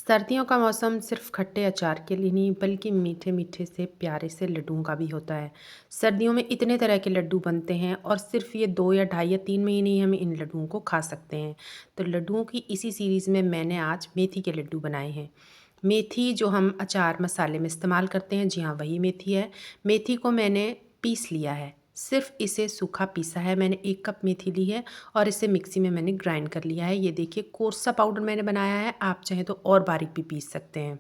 सर्दियों का मौसम सिर्फ खट्टे अचार के लिए नहीं बल्कि मीठे मीठे से प्यारे से लड्डुओं का भी होता है। सर्दियों में इतने तरह के लड्डू बनते हैं और सिर्फ ये 2 या ढाई या 3 महीने ही हम इन लड्डुओं को खा सकते हैं। तो लड्डुओं की इसी सीरीज़ में मैंने आज मेथी के लड्डू बनाए हैं। मेथी जो हम अचार मसाले में इस्तेमाल करते हैं, जी हाँ, वही मेथी है। मेथी को मैंने पीस लिया है, सिर्फ इसे सूखा पीसा है मैंने। 1 कप मेथी ली है और इसे मिक्सी में मैंने ग्राइंड कर लिया है। ये देखिए कोर्स सा पाउडर मैंने बनाया है, आप चाहें तो और बारीक भी पीस सकते हैं।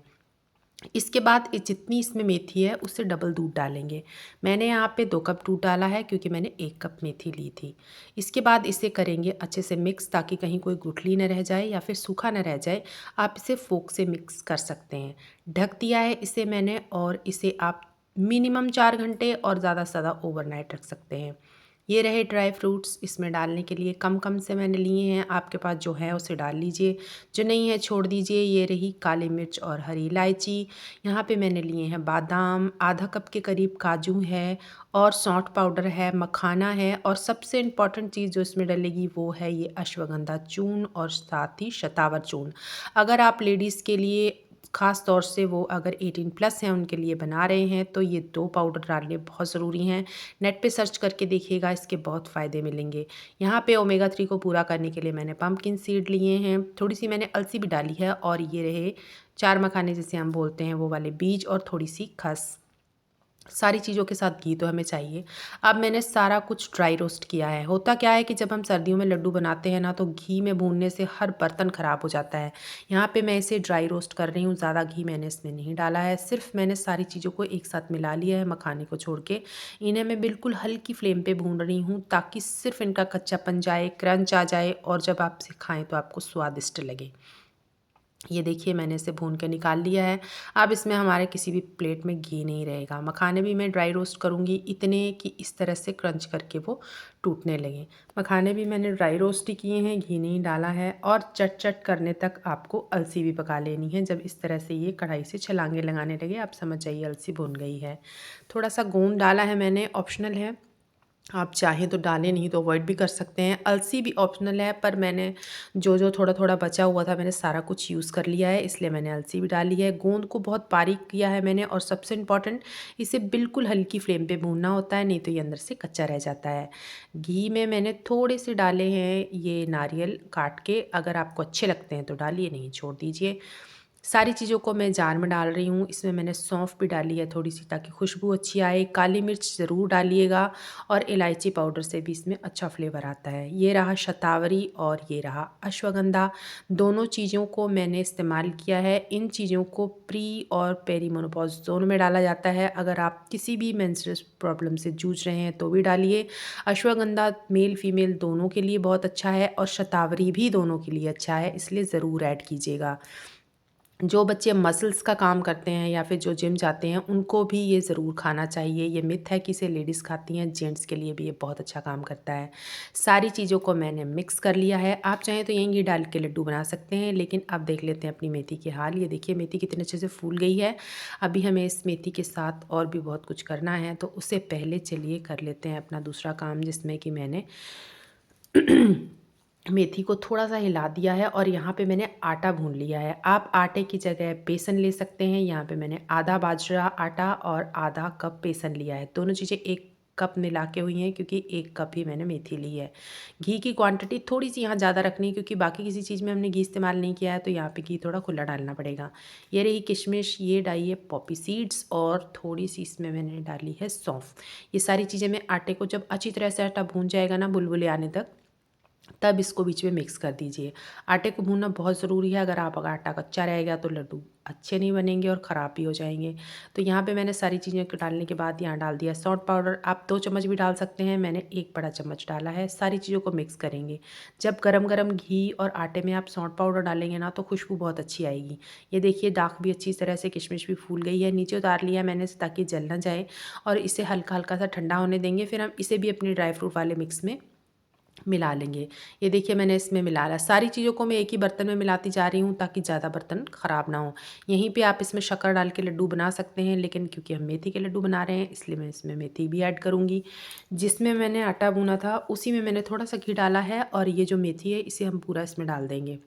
इसके बाद जितनी इसमें मेथी है उससे डबल दूध डालेंगे। मैंने यहाँ पे 2 कप दूध डाला है क्योंकि मैंने 1 कप मेथी ली थी। इसके बाद इसे करेंगे अच्छे से मिक्स, ताकि कहीं कोई गुठली न रह जाए या फिर सूखा न रह जाए। आप इसे फोक से मिक्स कर सकते हैं। ढक दिया है इसे मैंने, और इसे आप मिनिमम 4 घंटे और ज़्यादा से ज़्यादा ओवरनाइट रख सकते हैं। ये रहे ड्राई फ्रूट्स इसमें डालने के लिए, कम कम से मैंने लिए हैं। आपके पास जो है उसे डाल लीजिए, जो नहीं है छोड़ दीजिए। ये रही काली मिर्च और हरी इलायची। यहाँ पे मैंने लिए हैं बादाम, आधा कप के करीब काजू है, और सौंठ पाउडर है, मखाना है, और सबसे इम्पॉर्टेंट चीज़ जो इसमें डलेगी वो है ये अश्वगंधा चूर्ण और साथ ही शतावर चूर्ण। अगर आप लेडीज़ के लिए, ख़ास तौर से वो अगर 18 प्लस हैं उनके लिए बना रहे हैं, तो ये 2 पाउडर डालने बहुत ज़रूरी हैं। नेट पे सर्च करके देखिएगा, इसके बहुत फ़ायदे मिलेंगे। यहाँ पे ओमेगा 3 को पूरा करने के लिए मैंने पम्पकिन सीड लिए हैं, थोड़ी सी मैंने अलसी भी डाली है, और ये रहे 4 मखाने जिसे हम बोलते हैं वो वाले बीज, और थोड़ी सी खस। सारी चीज़ों के साथ घी तो हमें चाहिए। अब मैंने सारा कुछ ड्राई रोस्ट किया है। होता क्या है कि जब हम सर्दियों में लड्डू बनाते हैं ना, तो घी में भूनने से हर बर्तन ख़राब हो जाता है। यहाँ पे मैं इसे ड्राई रोस्ट कर रही हूँ, ज़्यादा घी मैंने इसमें नहीं डाला है। सिर्फ मैंने सारी चीज़ों को एक साथ मिला लिया है, मखाने को छोड़ के। इन्हें मैं बिल्कुल हल्की फ्लेम पे भून रही हूँ, ताकि सिर्फ इनका कच्चापन जाए, क्रंच आ जाए, और जब आप इसे खाएँ तो आपको स्वादिष्ट लगे। ये देखिए मैंने इसे भून के निकाल लिया है। अब इसमें हमारे किसी भी प्लेट में घी नहीं रहेगा। मखाने भी मैं ड्राई रोस्ट करूँगी, इतने कि इस तरह से क्रंच करके वो टूटने लगें। मखाने भी मैंने ड्राई रोस्ट ही किए हैं, घी नहीं डाला है। और चट चट करने तक आपको अलसी भी पका लेनी है। जब इस तरह से ये कढ़ाई से छलांगे लगाने लगे, आप समझ जाइए अलसी भुन गई है। थोड़ा सा गोंद डाला है मैंने, ऑप्शनल है, आप चाहें तो डालें, नहीं तो अवॉइड भी कर सकते हैं। अलसी भी ऑप्शनल है, पर मैंने जो जो थोड़ा थोड़ा बचा हुआ था मैंने सारा कुछ यूज़ कर लिया है, इसलिए मैंने अलसी भी डाली है। गोंद को बहुत बारीक किया है मैंने, और सबसे इम्पॉर्टेंट, इसे बिल्कुल हल्की फ्लेम पे भूनना होता है, नहीं तो ये अंदर से कच्चा रह जाता है। घी में मैंने थोड़े से डाले हैं ये नारियल काट के, अगर आपको अच्छे लगते हैं तो डालिए, नहीं छोड़ दीजिए। सारी चीज़ों को मैं जार में डाल रही हूँ। इसमें मैंने सौंफ भी डाली है थोड़ी सी, ताकि खुशबू अच्छी आए। काली मिर्च ज़रूर डालिएगा, और इलायची पाउडर से भी इसमें अच्छा फ्लेवर आता है। ये रहा शतावरी और ये रहा अश्वगंधा, दोनों चीज़ों को मैंने इस्तेमाल किया है। इन चीज़ों को प्री और पेरीमेनोपॉज़ दोनों में डाला जाता है। अगर आप किसी भी मेंस्ट्रुअल प्रॉब्लम से जूझ रहे हैं तो भी डालिए। अश्वगंधा मेल फीमेल दोनों के लिए बहुत अच्छा है, और शतावरी भी दोनों के लिए अच्छा है, इसलिए ज़रूर ऐड कीजिएगा। जो बच्चे मसल्स का काम करते हैं या फिर जो जिम जाते हैं, उनको भी ये ज़रूर खाना चाहिए। ये मिथ है कि इसे लेडीज़ खाती हैं, जेंट्स के लिए भी ये बहुत अच्छा काम करता है। सारी चीज़ों को मैंने मिक्स कर लिया है। आप चाहें तो यहीं घी डाल के लड्डू बना सकते हैं, लेकिन अब देख लेते हैं अपनी मेथी के हाल। ये देखिए मेथी कितने अच्छे से फूल गई है। अभी हमें इस मेथी के साथ और भी बहुत कुछ करना है, तो उससे पहले चलिए कर लेते हैं अपना दूसरा काम, जिसमें कि मैंने मेथी को थोड़ा सा हिला दिया है, और यहाँ पे मैंने आटा भून लिया है। आप आटे की जगह बेसन ले सकते हैं। यहाँ पे मैंने आधा बाजरा आटा और आधा कप बेसन लिया है। दोनों चीज़ें 1 कप मिला के हुई हैं, क्योंकि 1 कप ही मैंने मेथी ली है। घी की क्वांटिटी थोड़ी सी यहाँ ज़्यादा रखनी है, क्योंकि बाकी किसी चीज़ में हमने घी इस्तेमाल नहीं किया है, तो यहाँ पे घी थोड़ा खुला डालना पड़ेगा। ये रही किशमिश, ये डाली है पॉपी सीड्स, और थोड़ी सी इसमें मैंने डाली है सौंफ। ये सारी चीज़ें मैं आटे को, जब अच्छी तरह से आटा भून जाएगा ना बुलबुले आने तक, तब इसको बीच में मिक्स कर दीजिए। आटे को भूनना बहुत ज़रूरी है। अगर आटा कच्चा रहेगा तो लड्डू अच्छे नहीं बनेंगे और ख़राब भी हो जाएंगे। तो यहाँ पे मैंने सारी चीज़ें को डालने के बाद यहाँ डाल दिया सौंठ पाउडर। आप 2 चम्मच भी डाल सकते हैं, मैंने 1 बड़ा चम्मच डाला है। सारी चीज़ों को मिक्स करेंगे। जब गरम गरम घी और आटे में आप सौंठ पाउडर डालेंगे ना, तो खुशबू बहुत अच्छी आएगी। ये देखिए दाख भी अच्छी तरह से, किशमिश भी फूल गई है। नीचे उतार लिया मैंने इसे, ताकि जल ना जाए, और इसे हल्का हल्का सा ठंडा होने देंगे। फिर हम इसे भी अपने ड्राई फ्रूट वाले मिक्स में मिला लेंगे। ये देखिए मैंने इसमें मिला लिया। सारी चीज़ों को मैं एक ही बर्तन में मिलाती जा रही हूँ, ताकि ज़्यादा बर्तन ख़राब ना हो। यहीं पे आप इसमें शक्कर डाल के लड्डू बना सकते हैं, लेकिन क्योंकि हम मेथी के लड्डू बना रहे हैं, इसलिए मैं इसमें मेथी भी ऐड करूँगी। जिसमें मैंने आटा भूना था उसी में मैंने थोड़ा सा घी डाला है, और ये जो मेथी है इसे हम पूरा इसमें डाल देंगे।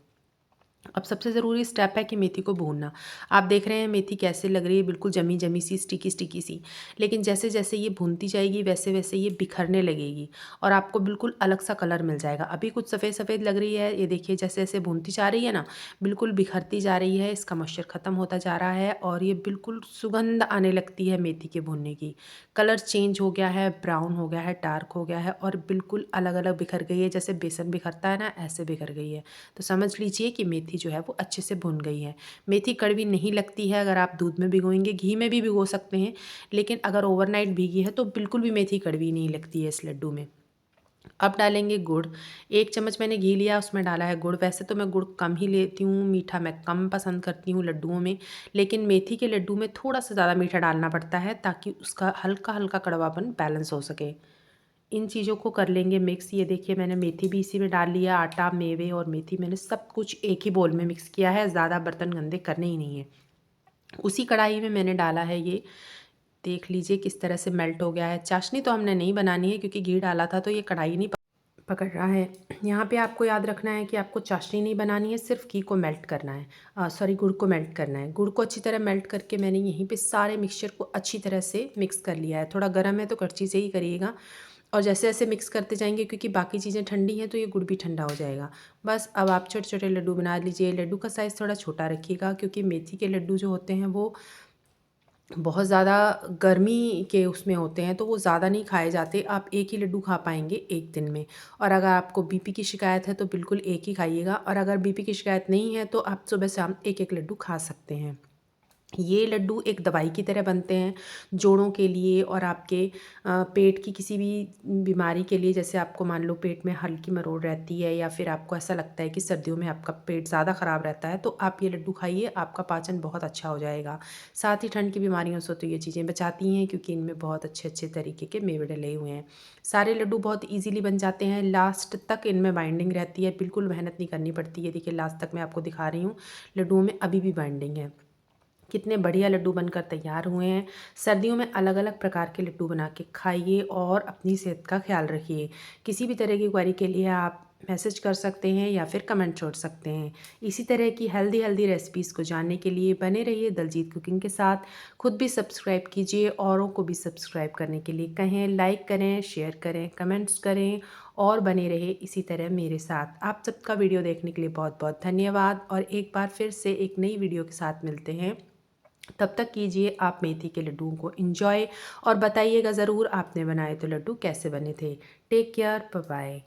अब सबसे ज़रूरी स्टेप है कि मेथी को भूनना। आप देख रहे हैं मेथी कैसे लग रही है, बिल्कुल जमी जमी सी, स्टिकी स्टिकी सी। लेकिन जैसे जैसे ये भूनती जाएगी वैसे वैसे ये बिखरने लगेगी और आपको बिल्कुल अलग सा कलर मिल जाएगा। अभी कुछ सफ़ेद सफ़ेद लग रही है, ये देखिए जैसे जैसे भूनती जा रही है ना, बिल्कुल बिखरती जा रही है, इसका मॉइस्चर ख़त्म होता जा रहा है और ये बिल्कुल सुगंध आने लगती है मेथी के भुनने की। कलर चेंज हो गया है, ब्राउन हो गया है, डार्क हो गया है और बिल्कुल अलग अलग बिखर गई है, जैसे बेसन बिखरता है ना, ऐसे बिखर गई है। तो समझ लीजिए कि मेथी जो है वो अच्छे से भुन गई है। मेथी कड़वी नहीं लगती है अगर आप दूध में भिगोएंगे, घी में भी भिगो सकते हैं, लेकिन अगर ओवरनाइट भीगी है तो बिल्कुल भी मेथी कड़वी नहीं लगती है इस लड्डू में। अब डालेंगे गुड़। 1 चम्मच मैंने घी लिया, उसमें डाला है गुड़। वैसे तो मैं गुड़ कम ही लेती हूँ, मीठा मैं कम पसंद करती हूँ लड्डुओं में, लेकिन मेथी के लड्डू में थोड़ा-सा ज़्यादा मीठा डालना पड़ता है ताकि उसका हल्का-हल्का कड़वापन बैलेंस हो सके। इन चीज़ों को कर लेंगे मिक्स। ये देखिए मैंने मेथी भी इसी में डाल लिया, आटा, मेवे और मेथी मैंने सब कुछ एक ही बोल में मिक्स किया है, ज़्यादा बर्तन गंदे करने ही नहीं है। उसी कढ़ाई में मैंने डाला है ये, देख लीजिए किस तरह से मेल्ट हो गया है। चाशनी तो हमने नहीं बनानी है क्योंकि घी डाला था तो ये कढ़ाई नहीं पकड़ रहा है। यहाँ पे आपको याद रखना है कि आपको चाशनी नहीं बनानी है, सिर्फ घी को मेल्ट करना है, सॉरी गुड़ को मेल्ट करना है। गुड़ को अच्छी तरह मेल्ट करके मैंने यहीं पे सारे मिक्सचर को अच्छी तरह से मिक्स कर लिया है। थोड़ा गर्म है तो कड़छी से ही करिएगा और जैसे जैसे मिक्स करते जाएंगे, क्योंकि बाकी चीज़ें ठंडी हैं तो ये गुड़ भी ठंडा हो जाएगा। बस अब आप छोटे छोटे लड्डू बना लीजिए। लड्डू का साइज़ थोड़ा छोटा रखिएगा क्योंकि मेथी के लड्डू जो होते हैं वो बहुत ज़्यादा गर्मी के उसमें होते हैं, तो वो ज़्यादा नहीं खाए जाते। आप एक ही लड्डू खा पाएँगे 1 दिन में। और अगर आपको बीपी की शिकायत है तो बिल्कुल एक ही खाइएगा और अगर बीपी की शिकायत नहीं है तो आप सुबह-शाम 1-1 लड्डू खा सकते हैं। ये लड्डू एक दवाई की तरह बनते हैं जोड़ों के लिए और आपके पेट की किसी भी बीमारी के लिए। जैसे आपको मान लो पेट में हल्की मरोड़ रहती है या फिर आपको ऐसा लगता है कि सर्दियों में आपका पेट ज़्यादा ख़राब रहता है, तो आप ये लड्डू खाइए, आपका पाचन बहुत अच्छा हो जाएगा। साथ ही ठंड की बीमारियों से तो ये चीज़ें बचाती हैं क्योंकि इनमें बहुत अच्छे अच्छे तरीके के मेवे डले हुए हैं। सारे लड्डू बहुत ईज़िली बन जाते हैं, लास्ट तक इनमें बाइंडिंग रहती है, बिल्कुल मेहनत नहीं करनी पड़ती है। देखिए लास्ट तक मैं आपको दिखा रही हूँ, लड्डुओं में अभी भी बाइंडिंग है। कितने बढ़िया लड्डू बनकर तैयार हुए हैं। सर्दियों में अलग अलग प्रकार के लड्डू बना के खाइए और अपनी सेहत का ख्याल रखिए। किसी भी तरह की क्वेरी के लिए आप मैसेज कर सकते हैं या फिर कमेंट छोड़ सकते हैं। इसी तरह की हेल्दी हेल्दी रेसिपीज़ को जानने के लिए बने रहिए दलजीत कुकिंग के साथ। खुद भी सब्सक्राइब कीजिए, औरों को भी सब्सक्राइब करने के लिए कहें, लाइक करें, शेयर करें, कमेंट्स करें और बने रहे इसी तरह मेरे साथ। आप सबका वीडियो देखने के लिए बहुत बहुत धन्यवाद और एक बार फिर से एक नई वीडियो के साथ मिलते हैं। तब तक कीजिए आप मेथी के लड्डुओं को एंजॉय और बताइएगा ज़रूर आपने बनाए तो लड्डू कैसे बने थे। Take care, bye bye.